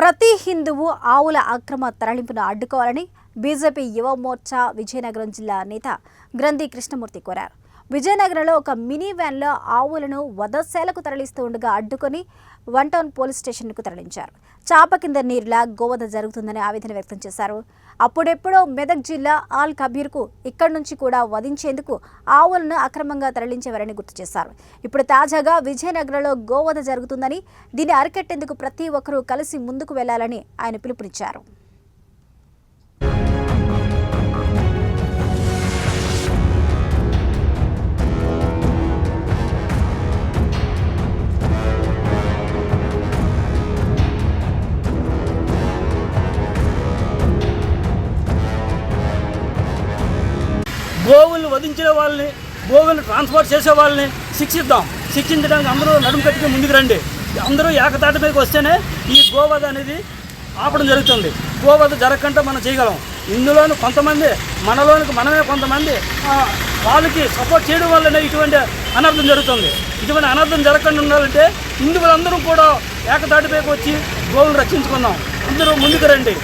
ప్రతి హిందువు ఆవుల అక్రమ తరలింపును అడ్డుకోవాలని బీజేపీ యువ మోర్చా విజయనగరం జిల్లా నేత గ్రంథి కృష్ణమూర్తి కోరారు. విజయనగరంలో ఒక మినీ వ్యాన్లో ఆవులను వధశాలకు తరలిస్తూ ఉండగా అడ్డుకొని వన్ టౌన్ పోలీస్ స్టేషన్కు తరలించారు. చాప కింద నీరులా గోవధ జరుగుతుందని ఆవేదన వ్యక్తం చేశారు. అప్పుడెప్పుడో మెదక్ జిల్లా ఆల్ కబీర్కు ఇక్కడి నుంచి కూడా వధించేందుకు ఆవులను అక్రమంగా తరలించేవారని గుర్తు చేశారు. ఇప్పుడు తాజాగా విజయనగరంలో గోవధ జరుగుతుందని, దీన్ని అరికట్టేందుకు ప్రతి ఒక్కరూ కలిసి ముందుకు వెళ్లాలని ఆయన పిలుపునిచ్చారు. గోవులు వధించిన వాళ్ళని, గోవులు ట్రాన్స్పోర్ట్ చేసే వాళ్ళని శిక్షిద్దాం. శిక్షించడానికి అందరూ నడుము కట్టుకుని ముందుకు రండి. అందరూ ఏకతాటి మీదకి వస్తేనే ఈ గోవధ అనేది ఆపడం జరుగుతుంది. గోవధ జరగకుండా మనం చేయగలం. ఇందులోనూ కొంతమంది, మనలోనికి మనమే కొంతమంది వాళ్ళకి సపోర్ట్ చేయడం వల్లనే ఇటువంటి అనర్థం జరుగుతుంది. ఇటువంటి అనర్థం జరగకుండా ఉండాలంటే హిందువులందరూ కూడా ఏకతాటి మీదకి వచ్చి గోవులు రక్షించుకుందాం. అందరూ ముందుకు రండి.